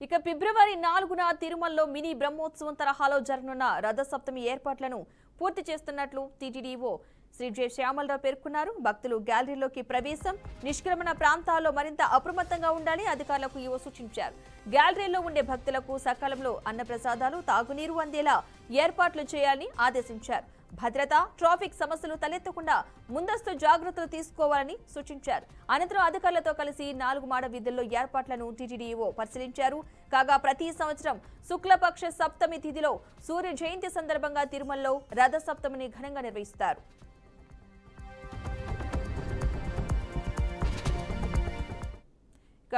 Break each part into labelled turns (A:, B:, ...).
A: ఇక ఫిబ్రవరి 4న తిరుమలలో మినీ బ్రహ్మోత్సవం తరహాలో జరగనున్న రథసప్తమి ఏర్పాట్లను పూర్తి చేస్తున్నట్లు టీటీడీఓ శ్రీ జె శ్యామలరావు పేర్కొన్నారు. భక్తులు గ్యాలరీలోకి ప్రవేశం, నిష్క్రమణ ప్రాంతాల్లో మరింత అప్రమత్తంగా ఉండాలని అధికారులకు ఈవో సూచించారు. గ్యాలరీలో ఉండే భక్తులకు సకాలంలో అన్నప్రసాదాలు, తాగునీరు అందేలా ఏర్పాట్లు చేయాలని ఆదేశించారు. భద్రత, ట్రాఫిక్ సమస్యలు తలెత్తకుండా ముందస్తు జాగ్రత్తలు తీసుకోవాలని సూచించారు. అనంతరం అధికారులతో కలిసి 4 మాడ వీధుల్లో ఏర్పాట్లను టీటీడీఓ పరిశీలించారు. కాగా ప్రతి సంవత్సరం శుక్లపక్ష సప్తమి తిథిలో సూర్య జయంతి సందర్భంగా తిరుమలలో రథ సప్తమిని ఘనంగా నిర్వహిస్తారు.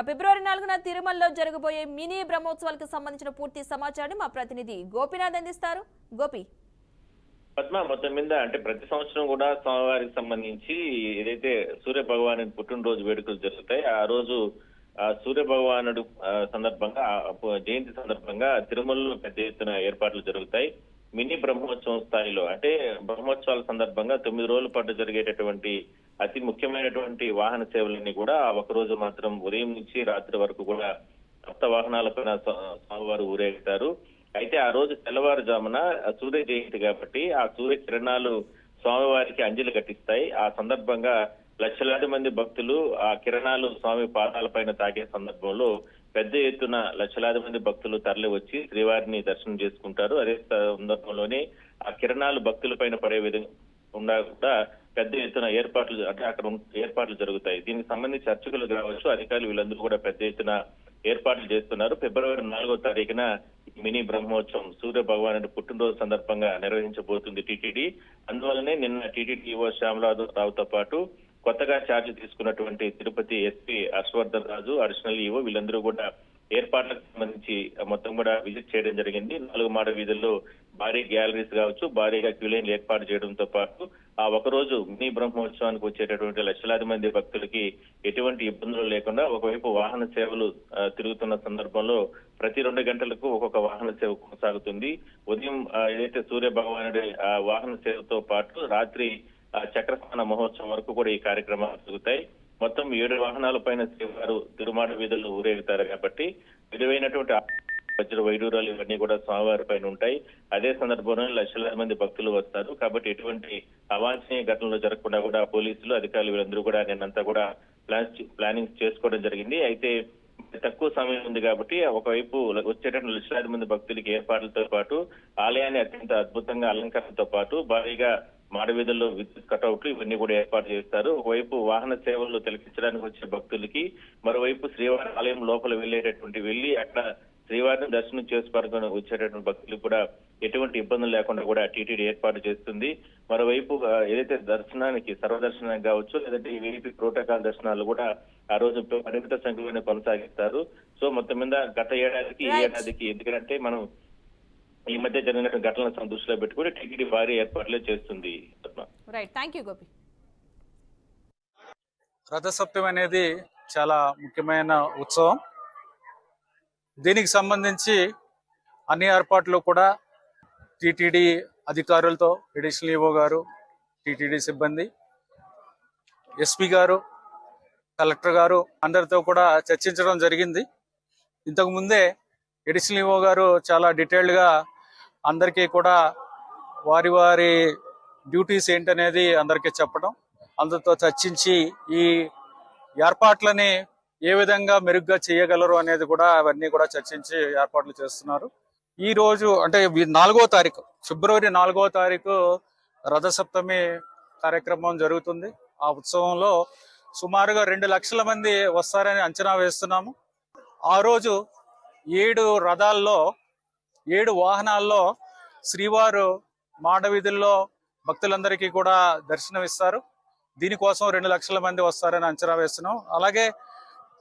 A: ఫిబ్రవరి 4న తిరుమలలో జరగబోయే మినీ బ్రహ్మోత్సవాలకు సంబంధించిన పూర్తి సమాచారాన్ని మా ప్రతినిధి గోపీనాథ్ అందిస్తారు. గోపి,
B: పద్మ, మొత్తం మీద అంటే ప్రతి సంవత్సరం కూడా స్వామివారికి సంబంధించి ఏదైతే సూర్య భగవాను పుట్టినరోజు వేడుకలు జరుగుతాయి, ఆ రోజు సూర్య భగవానుడు సందర్భంగా జయంతి సందర్భంగా తిరుమలలో పెద్ద ఎత్తున ఏర్పాట్లు జరుగుతాయి. మినీ బ్రహ్మోత్సవం స్థాయిలో అంటే బ్రహ్మోత్సవాల సందర్భంగా 9 రోజుల పాటు జరిగేటటువంటి అతి ముఖ్యమైనటువంటి వాహన సేవలన్నీ కూడా ఒక రోజు మాత్రం ఉదయం నుంచి రాత్రి వరకు కూడా సప్త వాహనాలపైన స్వామివారు ఊరేగుతారు. అయితే ఆ రోజు తెల్లవారుజామున సూర్య జయంతి కాబట్టి ఆ సూర్య కిరణాలు స్వామివారికి అంజలి ఘటిస్తాయి. ఆ సందర్భంగా లక్షలాది మంది భక్తులు ఆ కిరణాలు స్వామి పాదాలపైన తాగే సందర్భంలో పెద్ద ఎత్తున లక్షలాది మంది భక్తులు తరలి వచ్చి శ్రీవారిని దర్శనం చేసుకుంటారు. అదే సందర్భంలోనే ఆ కిరణాలు భక్తులపైన పడే విధంగా కూడా పెద్ద ఎత్తున ఏర్పాట్లు అంటే అక్కడ ఏర్పాట్లు జరుగుతాయి. దీనికి సంబంధించి అర్చకులు కావచ్చు, అధికారులు వీళ్ళందరూ కూడా పెద్ద ఎత్తున ఏర్పాట్లు చేస్తున్నారు. ఫిబ్రవరి 4వ తారీఖున మినీ బ్రహ్మోత్సవం సూర్య భగవానుడి పుట్టినరోజు సందర్భంగా నిర్వహించబోతుంది టీటీడీ. అందువల్లనే నిన్న టీటీడీ ఈవో శ్యామలరావుతో పాటు కొత్తగా ఛార్జ్ తీసుకున్నటువంటి తిరుపతి ఎస్పీ హర్షవర్ధన్ రాజు, అడిషనల్ ఈవో వీళ్ళందరూ కూడా ఏర్పాట్లకు సంబంధించి మొత్తం కూడా విజిట్ చేయడం జరిగింది. 4 మాడ వీధుల్లో భారీ గ్యాలరీస్ కావచ్చు, భారీగా క్యూలైన్లు ఏర్పాటు చేయడంతో పాటు ఆ ఒకరోజు మినీ బ్రహ్మోత్సవానికి వచ్చేటటువంటి లక్షలాది మంది భక్తులకి ఎటువంటి ఇబ్బందులు లేకుండా ఒకవైపు వాహన సేవలు తిరుగుతున్న సందర్భంలో ప్రతి 2 గంటలకు ఒక్కొక్క వాహన సేవ కొనసాగుతుంది. ఉదయం ఏదైతే సూర్య భగవానుడి వాహన సేవతో పాటు రాత్రి చక్రస్నాన మహోత్సవం వరకు కూడా ఈ కార్యక్రమాలు జరుగుతాయి. మొత్తం 7 వాహనాల పైన శ్రీవారు తిరుమాడ వీధుల్లో ఊరేగుతారు కాబట్టి విలువైనటువంటి వజ్ర వైడూరాలు ఇవన్నీ కూడా స్వామివారి పైన ఉంటాయి. అదే సందర్భంలో లక్షలాది మంది భక్తులు వస్తారు కాబట్టి ఎటువంటి అవాంఛనీయ ఘటనలు జరగకుండా కూడా పోలీసులు, అధికారులు వీళ్ళందరూ కూడా నిన్నంతా కూడా ప్లానింగ్ చేసుకోవడం జరిగింది. అయితే తక్కువ సమయం ఉంది కాబట్టి ఒకవైపు వచ్చేటటువంటి లక్షలాది మంది భక్తులకి ఏర్పాట్లతో పాటు ఆలయాన్ని అత్యంత అద్భుతంగా అలంకరణతో పాటు భారీగా మాడవీధుల్లో విద్యుత్ కటౌట్లు ఇవన్నీ కూడా ఏర్పాటు చేస్తారు. ఒకవైపు వాహన సేవల్లో తిలకించడానికి వచ్చే భక్తులకి, మరోవైపు శ్రీవారి ఆలయం లోపల వెళ్ళి అక్కడ శ్రీవారిని దర్శనం చేసుకొని వచ్చేటటువంటి భక్తులకు కూడా ఎటువంటి ఇబ్బందులు లేకుండా కూడా టీటీడీ ఏర్పాటు చేస్తుంది. మరోవైపు ఏదైతే దర్శనానికి సర్వదర్శనానికి కావచ్చు, లేదంటే వీఐపీ ప్రోటోకాల్ దర్శనాలు కూడా ఆ రోజు పరిమిత సంఖ్యలోనే కొనసాగిస్తారు. సో మొత్తం మీద గత ఏడాదికి ఈ ఏడాదికి ఎందుకంటే మనం ఈ మధ్య జరిగినటువంటి ఘటనలను దృష్టిలో పెట్టుకుని టీటీడీ భారీ ఏర్పాట్లే చేస్తుంది.
C: రథసప్తమి అనేది చాలా ముఖ్యమైన ఉత్సవం. దీనికి సంబంధించి అన్ని ఏర్పాట్లు కూడా టీటీడీ అధికారులతో, అడిషనల్ ఈవో గారు, టీటీడీ సిబ్బంది, ఎస్పీ గారు, కలెక్టర్ గారు అందరితో కూడా చర్చించడం జరిగింది. ఇంతకు ముందే అడిషనల్ ఈవో గారు చాలా డీటెయిల్డ్గా అందరికీ కూడా వారి వారి డ్యూటీస్ ఏంటనేది అందరికీ చెప్పడం, అందరితో చర్చించి ఈ ఏర్పాట్లని ఏ విధంగా మెరుగ్గా చేయగలరు అనేది కూడా అవన్నీ కూడా చర్చించి ఏర్పాట్లు చేస్తున్నారు. ఈ రోజు అంటే 4వ తారీఖు ఫిబ్రవరి 4వ తారీఖు రథసప్తమి కార్యక్రమం జరుగుతుంది. ఆ ఉత్సవంలో సుమారుగా 2 లక్షల మంది వస్తారని అంచనా వేస్తున్నాము. ఆ రోజు 7 రథాల్లో 7 వాహనాల్లో శ్రీవారు మాడవీధుల్లో భక్తులందరికీ కూడా దర్శనమిస్తారు. దీనికోసం 2 లక్షల మంది వస్తారని అంచనా వేస్తున్నాం. అలాగే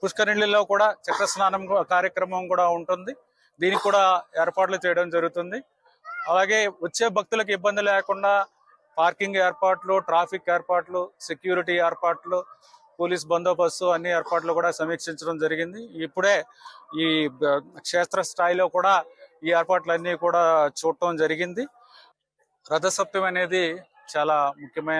C: పుష్కరిణిలో కూడా చక్రస్నానం కార్యక్రమం కూడా ఉంటుంది. దీనికి కూడా ఏర్పాట్లు చేయడం జరుగుతుంది. అలాగే వచ్చే భక్తులకు ఇబ్బంది లేకుండా పార్కింగ్ ఏర్పాట్లు, ట్రాఫిక్ ఏర్పాట్లు, సెక్యూరిటీ ఏర్పాట్లు, పోలీస్ బందోబస్తు అన్ని ఏర్పాట్లు కూడా సమీక్షించడం జరిగింది. ఇప్పుడే ఈ క్షేత్ర స్థాయిలో కూడా ఈ ఏర్పాట్లన్నీ కూడా చూడటం జరిగింది. రథసప్తమి అనేది చాలా ముఖ్యమైన